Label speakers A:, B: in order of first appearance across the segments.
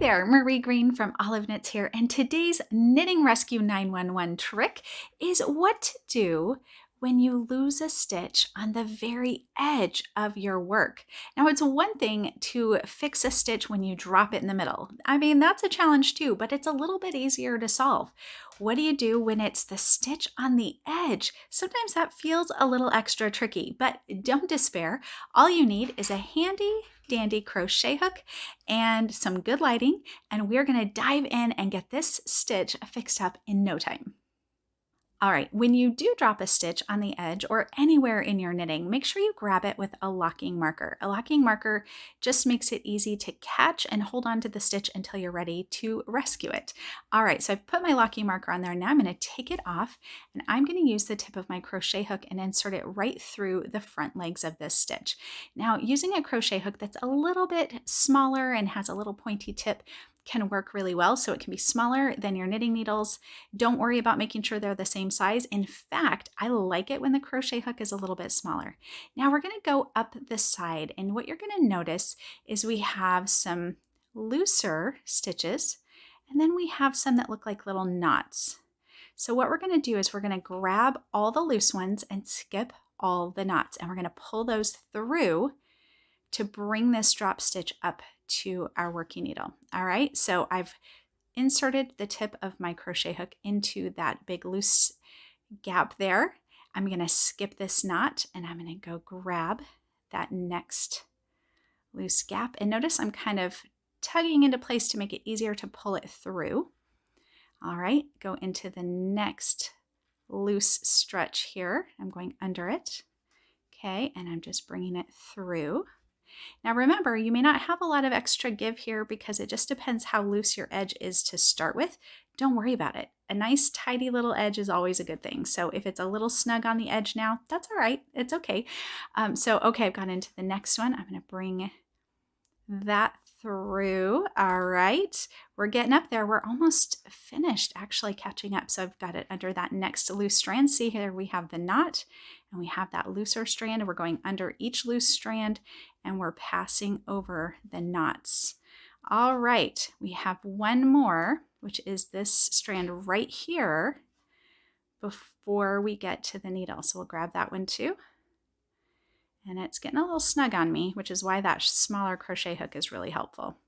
A: there, Marie Greene from Olive Knits here, and today's Knitting Rescue 911 trick is what to do when you lose a stitch on the very edge of your work. Now, it's one thing to fix a stitch when you drop it in the middle. I mean, that's a challenge too, but it's a little bit easier to solve. What do you do when it's the stitch on the edge? Sometimes that feels a little extra tricky, but don't despair. All you need is a handy dandy crochet hook and some good lighting, and we're going to dive in and get this stitch fixed up in no time. All right, when you do drop a stitch on the edge or anywhere in your knitting, make sure you grab it with a locking marker. A locking marker just makes it easy to catch and hold on to the stitch until you're ready to rescue it. All right, so I've put my locking marker on there. Now I'm going to take it off, and I'm going to use the tip of my crochet hook and insert it right through the front legs of this stitch. Now, using a crochet hook that's a little bit smaller and has a little pointy tip can work really well. So it can be smaller than your knitting needles. Don't worry about making sure they're the same size. In fact, I like it when the crochet hook is a little bit smaller. Now we're going to go up the side, and what you're going to notice is we have some looser stitches, and then we have some that look like little knots. So what we're going to do is we're going to grab all the loose ones and skip all the knots, and we're going to pull those through to bring this drop stitch up to our working needle. All right, so I've inserted the tip of my crochet hook into that big loose gap there. I'm going to skip this knot, and I'm going to go grab that next loose gap. And notice I'm kind of tugging into place to make it easier to pull it through. All right, go into the next loose stretch here. I'm going under it. Okay, and I'm just bringing it through. Now remember, you may not have a lot of extra give here because it just depends how loose your edge is to start with. Don't worry about it. A nice tidy little edge is always a good thing. So if it's a little snug on the edge now, that's all right. It's okay. Okay, I've gone into the next one. I'm going to bring that through. All right, we're getting up there. We're almost finished actually catching up. So I've got it under that next loose strand. See here, we have the knot and we have that looser strand. We're going under each loose strand and we're passing over the knots. All right, we have one more, which is this strand right here before we get to the needle. So we'll grab that one too. And it's getting a little snug on me, which is why that smaller crochet hook is really helpful.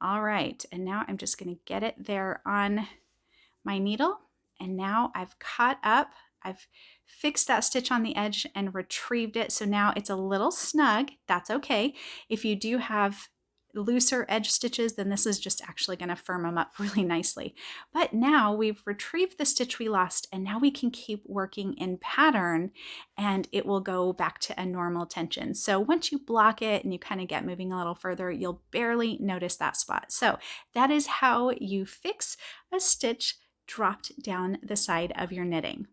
A: All right, and now I'm just going to get it there on my needle. And now I've caught up. I've fixed that stitch on the edge and retrieved it. So now it's a little snug. That's okay. If you do have looser edge stitches, then this is just actually going to firm them up really nicely. But now we've retrieved the stitch we lost, and now we can keep working in pattern and it will go back to a normal tension. So once you block it and you kind of get moving a little further, you'll barely notice that spot. So that is how you fix a stitch dropped down the side of your knitting.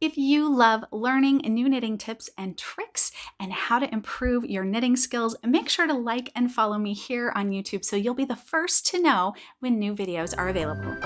A: If you love learning new knitting tips and tricks and how to improve your knitting skills, make sure to like and follow me here on YouTube so you'll be the first to know when new videos are available.